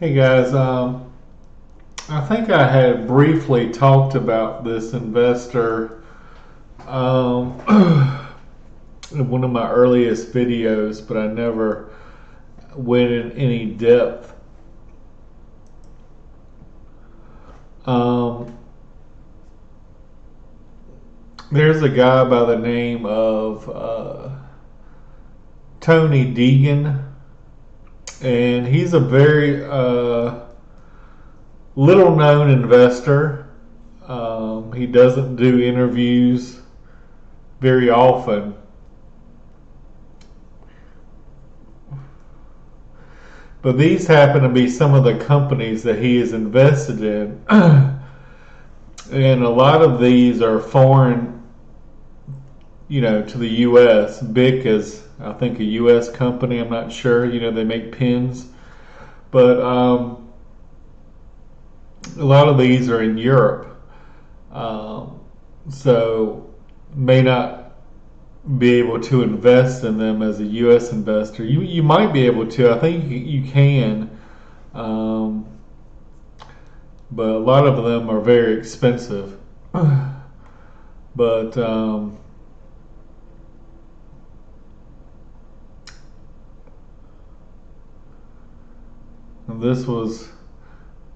Hey guys, I think I had briefly talked about this investor um, in one of my earliest videos, but I never went in any depth. Um, there's a guy by the name of Tony Deegan, and he's a very little known investor. He doesn't do interviews very often. But these happen to be some of the companies that he is invested in. And a lot of these are foreign, to the U.S. BIC is, I think, a U.S. company. I'm not sure. They make pins. But a lot of these are in Europe. So may not be able to invest in them as a U.S. investor. You might be able to. I think you can, but a lot of them are very expensive. But this was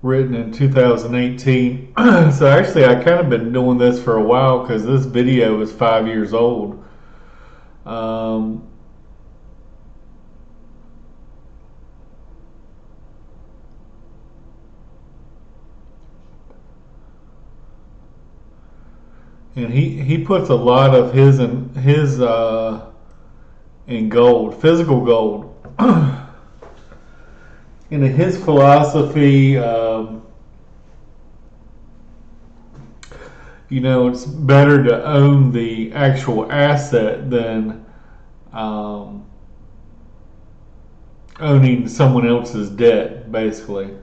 written in 2018. So actually, I kind of been doing this for a while because this video is 5 years old. Um, and he puts a lot of his in gold, physical gold. And his philosophy, it's better to own the actual asset than owning someone else's debt, basically.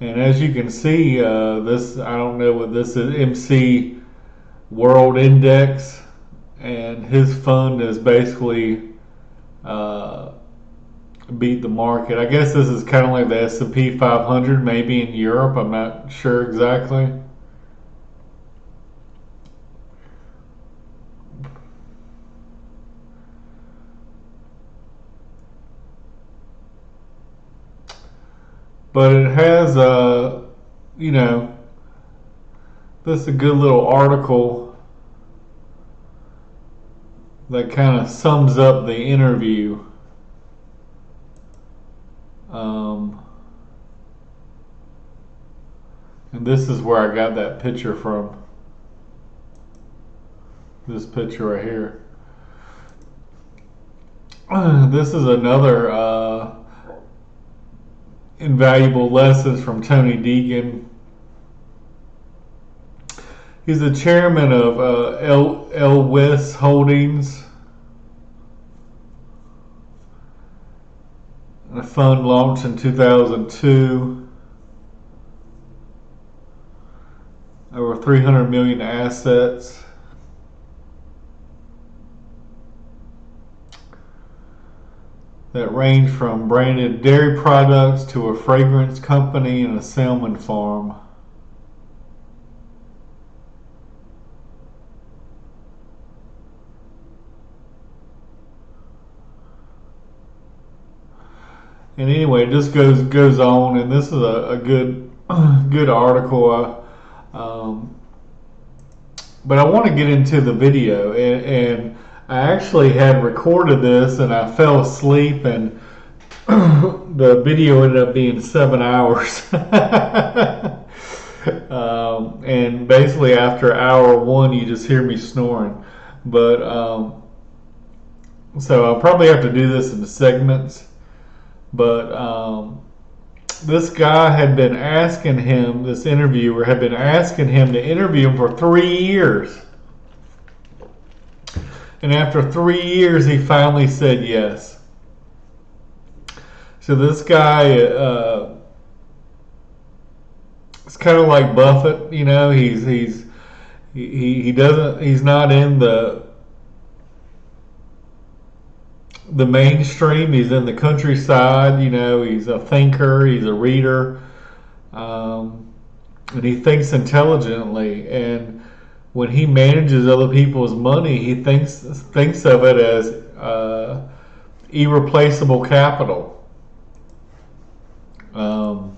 And as you can see, this, I don't know what this is, MC World Index, and his fund is basically beat the market. I guess this is kind of like the S&P 500, maybe in Europe. I'm not sure exactly. But it has you know, this is a good little article that kind of sums up the interview. And this is where I got that picture from. This picture right here. This is another invaluable lessons from Tony Deegan. He's the chairman of Elwes Holdings, a fund launched in 2002. Over 300 million assets. That range from branded dairy products to a fragrance company and a salmon farm. And anyway, it just goes on, and this is a good article. But I want to get into the video, and I actually had recorded this, and I fell asleep, and the video ended up being 7 hours. And basically, after hour one, you just hear me snoring. But so I'll probably have to do this in segments. But this guy had been asking him, this interviewer had been asking him to interview him for 3 years. And after 3 years, he finally said yes. So this guy, it's kind of like Buffett, he doesn't, he's not in the the mainstream. He's in the countryside. He's a thinker. He's a reader, and he thinks intelligently. And when he manages other people's money, he thinks of it as irreplaceable capital. I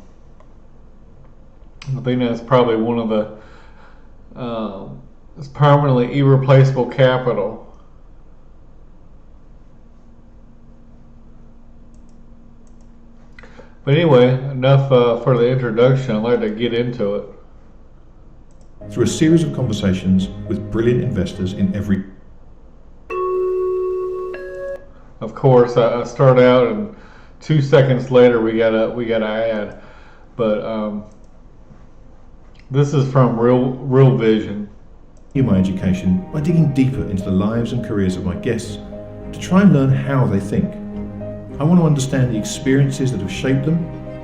think that's probably one of the it's permanently irreplaceable capital. But anyway, enough for the introduction. I'd like to get into it. Through a series of conversations with brilliant investors in every... Of course, I start out, and 2 seconds later we got an ad. But this is from Real Vision. My education by digging deeper into the lives and careers of my guests to try and learn how they think. I want to understand the experiences that have shaped them,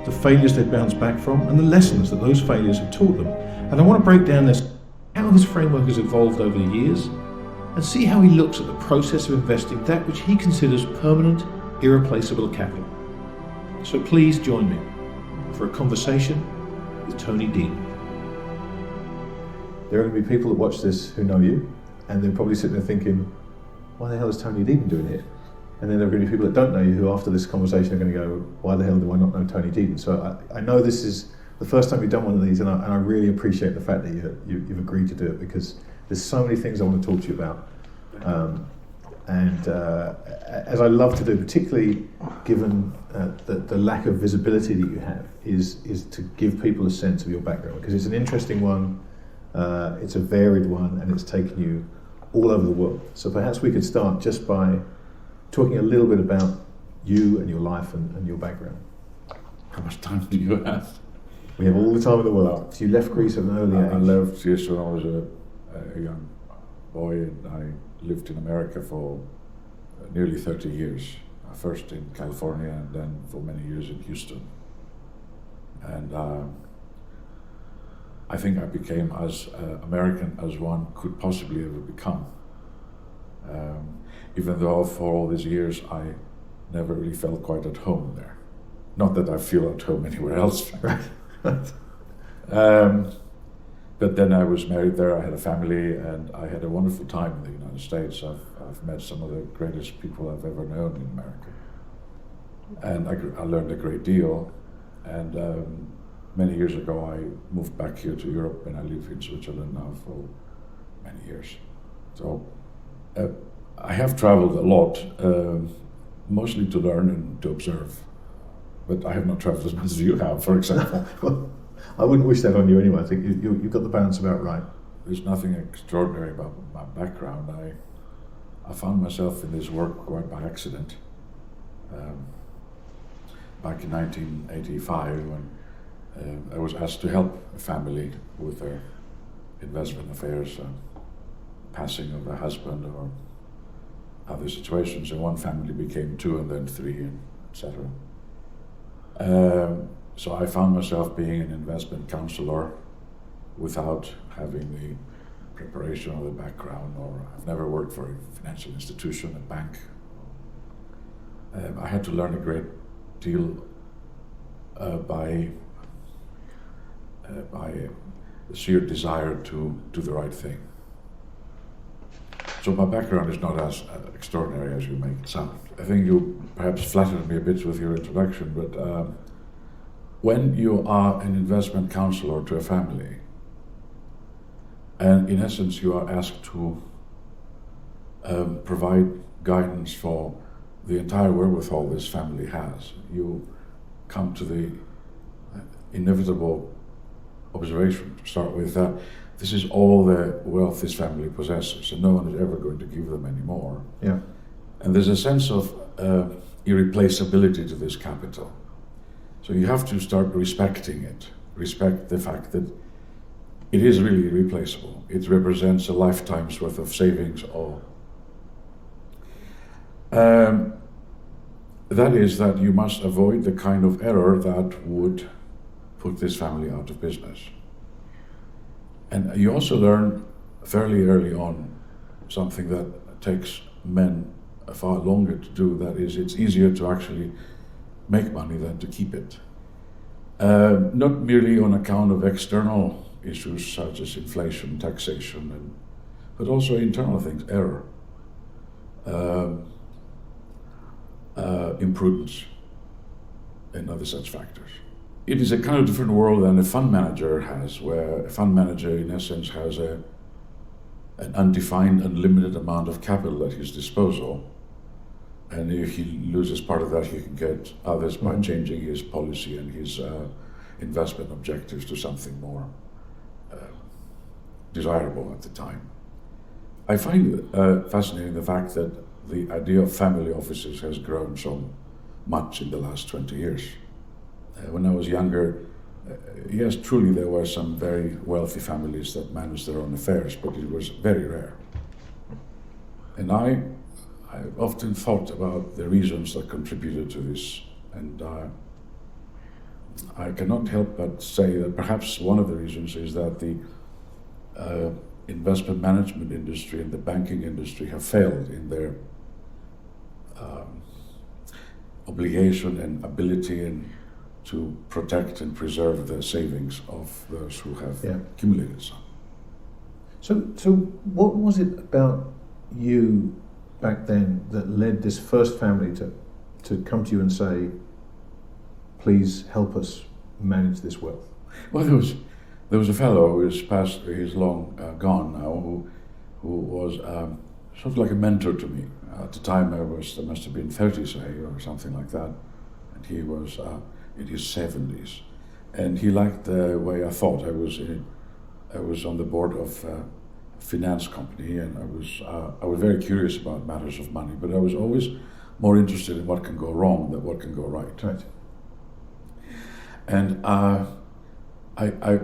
the failures they've bounced back from, and the lessons that those failures have taught them. And I want to break down how this framework has evolved over the years and see how he looks at the process of investing that which he considers permanent, irreplaceable capital. So please join me for a conversation with Tony Deegan. There are going to be people that watch this who know you, and they're probably sitting there thinking, why the hell is Tony Deegan doing here? And then there are going to be people that don't know you who after this conversation are going to go, why the hell do I not know Tony Deegan? So I know this is the first time you've done one of these, and I really appreciate the fact that you've agreed to do it, because there's so many things I want to talk to you about. As I love to do, particularly given the lack of visibility that you have, is to give people a sense of your background, because it's an interesting one. It's a varied one, and it's taken you all over the world. So perhaps we could start just by talking a little bit about you and your life and your background. How much time do you have? We have all the time in the world. So you left Greece at an early age. I left, yes, when I was a young boy, and I lived in America for nearly 30 years. First in California, and then for many years in Houston. And I think I became as American as one could possibly ever become. Even though for all these years I never really felt quite at home there. Not that I feel at home anywhere else. But then I was married there, I had a family, and I had a wonderful time in the United States. I've met some of the greatest people I've ever known in America. And I learned a great deal. And many years ago, I moved back here to Europe, and I live in Switzerland now for many years. So I have traveled a lot, mostly to learn and to observe. But I have not traveled as much as you have, for example. Well, I wouldn't wish that on you anyway. I think you've got the balance about right. There's nothing extraordinary about my background. I found myself in this work quite by accident. Back in 1985, when I was asked to help a family with their investment affairs, passing of a husband or other situations, and one family became two and then three, and etc. So I found myself being an investment counselor without having the preparation or the background, or I've never worked for a financial institution, a bank. I had to learn a great deal by the sheer desire to do the right thing. So my background is not as extraordinary as you make it sound. I think you perhaps flattered me a bit with your introduction, but when you are an investment counselor to a family, and in essence you are asked to provide guidance for the entire wherewithal this family has, you come to the inevitable observation to start with that this is all the wealth this family possesses, and no one is ever going to give them any more. Yeah. And there's a sense of irreplaceability to this capital. So you have to start respecting it, respect the fact that it is really irreplaceable. It represents a lifetime's worth of savings, or that is that you must avoid the kind of error that would put this family out of business. And you also learn fairly early on something that takes men far longer to do. That is, it's easier to actually make money than to keep it. Not merely on account of external issues such as inflation, taxation, but also internal things, error, imprudence, and other such factors. It is a kind of different world than a fund manager has, where a fund manager in essence has an undefined, unlimited amount of capital at his disposal. And if he loses part of that, he can get others by changing his policy and his investment objectives to something more desirable at the time. I find fascinating the fact that the idea of family offices has grown so much in the last 20 years. When I was younger, yes, truly there were some very wealthy families that managed their own affairs, but it was very rare. And I often thought about the reasons that contributed to this, and I cannot help but say that perhaps one of the reasons is that the investment management industry and the banking industry have failed in their obligation and ability to protect and preserve the savings of those who have accumulated some. So what was it about you back then that led this first family to come to you and say, please help us manage this wealth? Well, there was a fellow who is past, he's long gone now, who was sort of like a mentor to me. At the time I must have been 30, say, or something like that, and he was in his 70s, and he liked the way I thought. I was on the board of a finance company, and I was very curious about matters of money, but I was always more interested in what can go wrong than what can go right. Right. And I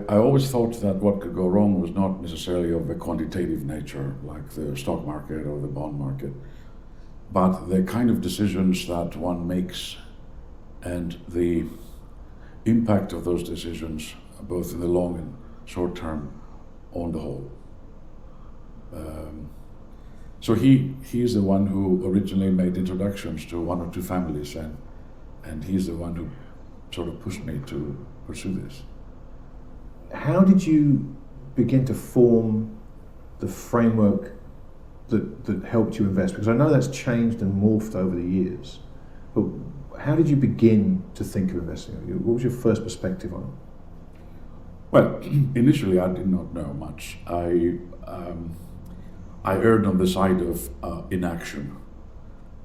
always thought that what could go wrong was not necessarily of a quantitative nature, like the stock market or the bond market, but the kind of decisions that one makes and the impact of those decisions, both in the long and short term, on the whole. So he's the one who originally made introductions to one or two families, and he's the one who sort of pushed me to pursue this. How did you begin to form the framework that helped you invest? Because I know that's changed and morphed over the years, but how did you begin to think of investing? What was your first perspective on it? Well, initially I did not know much. I erred on the side of inaction.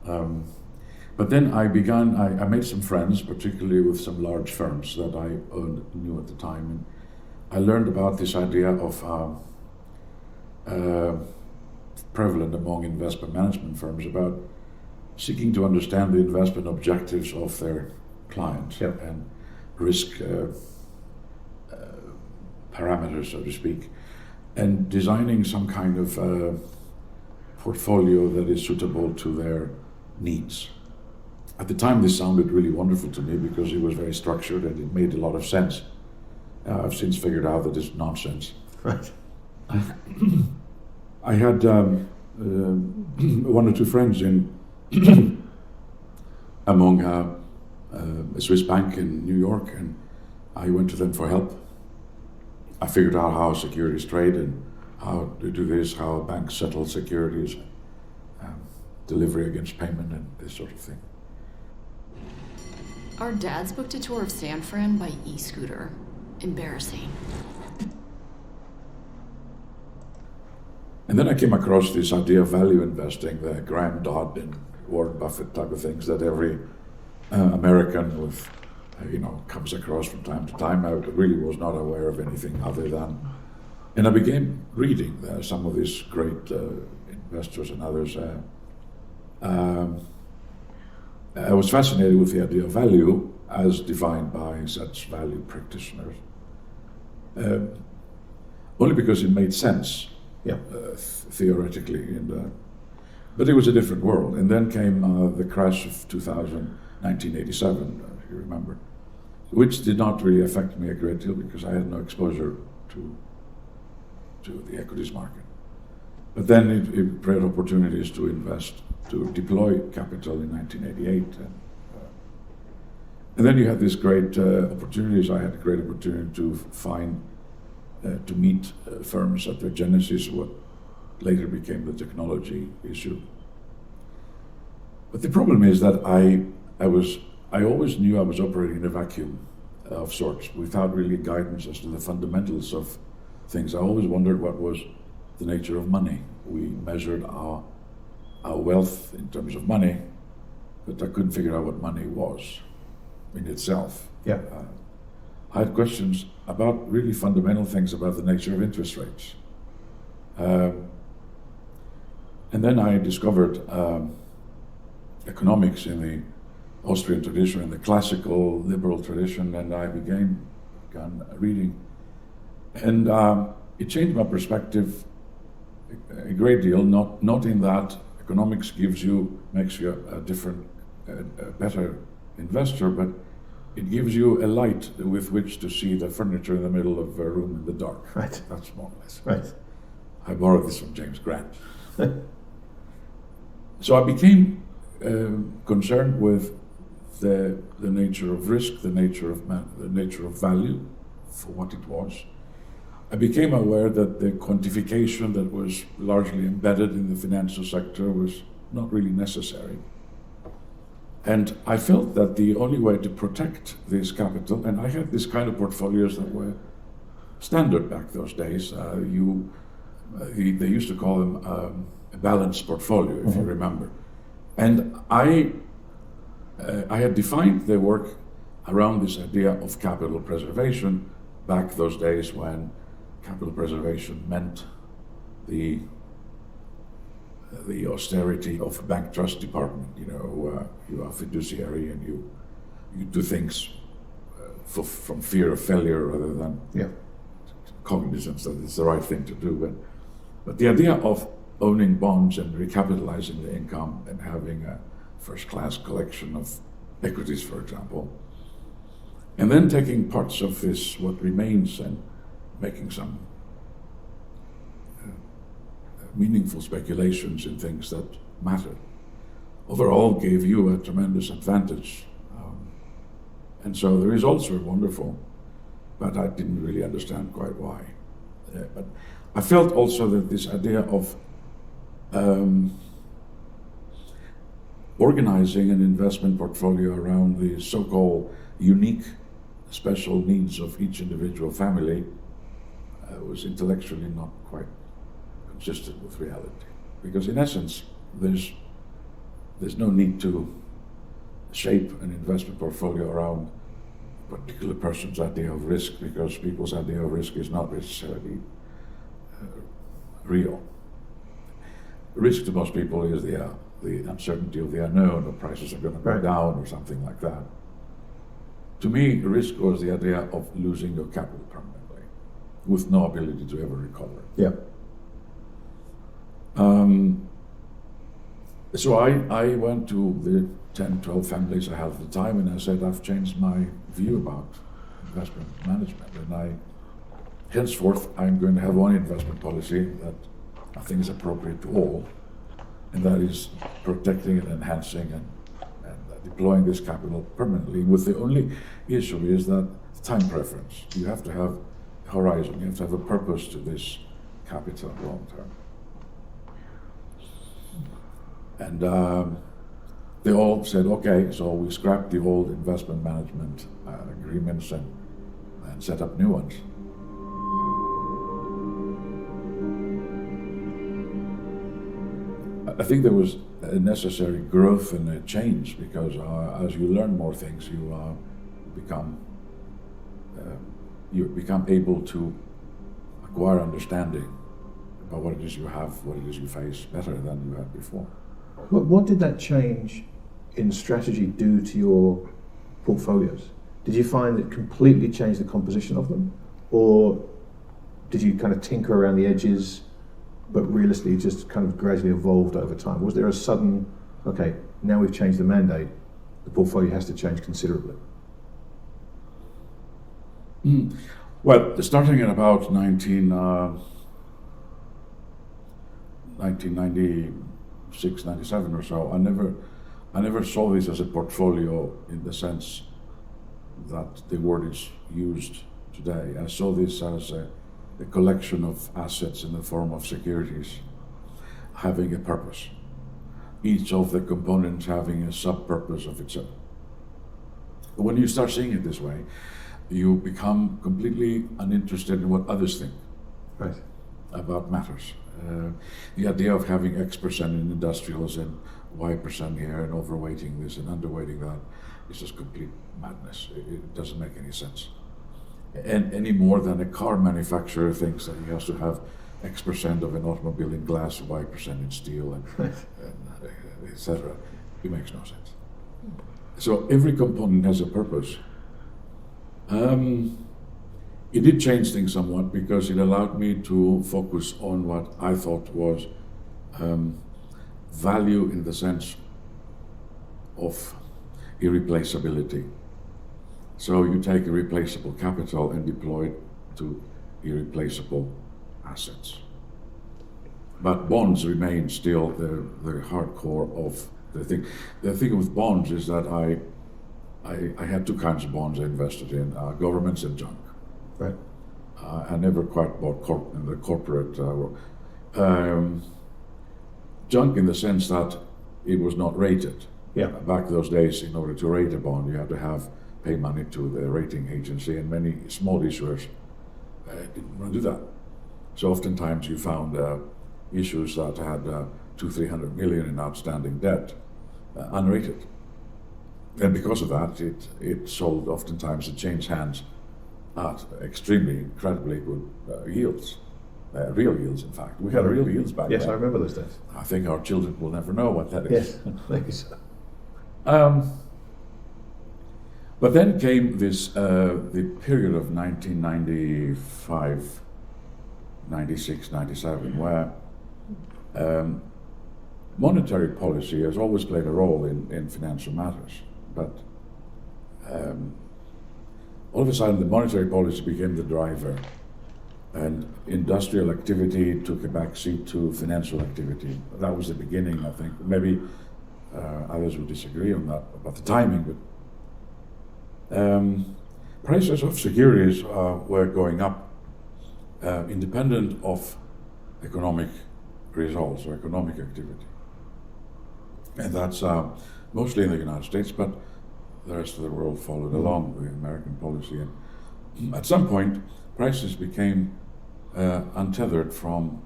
But then I made some friends, particularly with some large firms that I knew at the time, and I learned about this idea of prevalent among investment management firms about seeking to understand the investment objectives of their clients and risk parameters, so to speak, and designing some kind of portfolio that is suitable to their needs. At the time, this sounded really wonderful to me because it was very structured and it made a lot of sense. I've since figured out that it's nonsense. Right. I had one or two friends in among a Swiss bank in New York, and I went to them for help. I figured out how securities trade and how to do this, how banks settle securities, delivery against payment, and this sort of thing. Our dads booked a tour of San Fran by e-scooter. Embarrassing. And then I came across this idea of value investing, the Graham Dodd and Warren Buffett type of things that every American with, comes across from time to time. I really was not aware of anything other than, and I began reading some of these great investors and others. I was fascinated with the idea of value as defined by such value practitioners, only because it made sense. Theoretically, but it was a different world. And then came the crash of 1987, if you remember, which did not really affect me a great deal because I had no exposure to the equities market. But then it created opportunities to invest to deploy capital in 1988. And then you had these great opportunities. I had a great opportunity to meet firms at their genesis, what later became the technology issue. But the problem is that I always knew I was operating in a vacuum of sorts, without really guidance as to the fundamentals of things. I always wondered what was the nature of money. We measured our wealth in terms of money, but I couldn't figure out what money was in itself. Yeah. I had questions about really fundamental things about the nature of interest rates. And then I discovered economics in the Austrian tradition, in the classical liberal tradition, and I began reading. And it changed my perspective a great deal, not in that economics makes you a better investor, but it gives you a light with which to see the furniture in the middle of a room in the dark. Right. That's more or less. Right. I borrowed this from James Grant. So I became concerned with the nature of risk, the nature of value for what it was. I became aware that the quantification that was largely embedded in the financial sector was not really necessary. And I felt that the only way to protect this capital, and I had this kind of portfolios that were standard back those days. They used to call them a balanced portfolio, if you remember. And I had defined the work around this idea of capital preservation back those days when capital preservation meant the austerity of a bank trust department. You are fiduciary and you do things from fear of failure rather than cognizance that it's the right thing to do. But the idea of owning bonds and recapitalizing the income and having a first-class collection of equities, for example, and then taking parts of this, what remains, and making some meaningful speculations in things that matter, overall gave you a tremendous advantage. And so the results were wonderful, but I didn't really understand quite why. But I felt also that this idea of organizing an investment portfolio around the so-called unique special needs of each individual family was intellectually not quite consistent with reality. Because in essence, there's no need to shape an investment portfolio around a particular person's idea of risk, because people's idea of risk is not necessarily real. Risk to most people is the uncertainty of the unknown, or prices are going to go down or something like that. To me, risk was the idea of losing your capital permanently with no ability to ever recover. Yeah. So I went to the 10, 12 families I had at the time, and I said, I've changed my view about investment management, and henceforth I'm going to have one investment policy that I think is appropriate to all, and that is protecting and enhancing and deploying this capital permanently, with the only issue is that time preference. You have to have a horizon, you have to have a purpose to this capital long term. And they all said, okay, so we scrapped the old investment management agreements and set up new ones. I think there was a necessary growth and a change, because as you learn more things, you become able to acquire understanding about what it is you have, what it is you face, better than you had before. What did that change in strategy do to your portfolios? Did you find it completely changed the composition of them? Or did you kind of tinker around the edges, but realistically just kind of gradually evolved over time? Was there a sudden, okay, now we've changed the mandate, the portfolio has to change considerably? Well, starting at about 1996, 96, 97 or so, I never saw this as a portfolio in the sense that the word is used today. I saw this as a collection of assets in the form of securities having a purpose, each of the components having a sub-purpose of its own. When you start seeing it this way, you become completely uninterested in what others think Right. about matters. The idea of having X% in industrials and Y% here and overweighting this and underweighting that is just complete madness. It doesn't make any sense. And any more than a car manufacturer thinks that he has to have X% of an automobile in glass, Y% in steel, and etc. It makes no sense. So every component has a purpose. It did change things somewhat because it allowed me to focus on what I thought was value in the sense of irreplaceability. So you take irreplaceable capital and deploy it to irreplaceable assets. But bonds remain still the hardcore of the thing. The thing with bonds is that I had two kinds of bonds I invested in, governments and junk. Right. I never quite bought the corporate junk in the sense that it was not rated. Yeah. Back those days, in order to rate a bond, you had to pay money to the rating agency, and many small issuers didn't want to do that. So oftentimes you found issues that had 200-300 million in outstanding debt, unrated. And because of that, it sold oftentimes, it changed hands at incredibly good yields, real yields in fact. We had real yields back then. Yes, I remember those days. I think our children will never know what that is. Yes, maybe so. But then came this, the period of 1995, 96, 97, where monetary policy has always played a role in financial matters. But all of a sudden, the monetary policy became the driver, and industrial activity took a backseat to financial activity. That was the beginning, I think. Maybe others would disagree on that, about the timing, but prices of securities were going up independent of economic results or economic activity. And that's mostly in the United States, but the rest of the world followed along with American policy. And at some point, prices became untethered from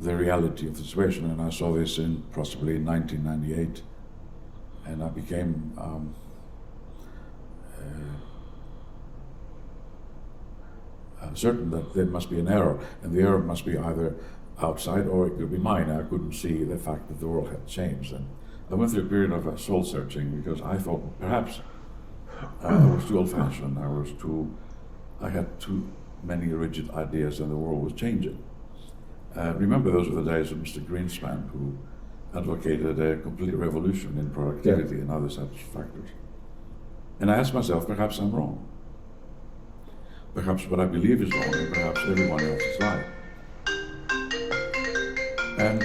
the reality of the situation, and I saw this possibly in 1998, and I became certain that there must be an error, and the error must be either outside or it could be mine. I couldn't see the fact that the world had changed, and I went through a period of soul searching because I thought perhaps I was too old-fashioned. I had too many rigid ideas, and the world was changing. Remember, those were the days of Mr. Greenspan, who advocated a complete revolution in productivity and other such factors. And I asked myself, perhaps I'm wrong. Perhaps what I believe is wrong, and perhaps everyone else is right. And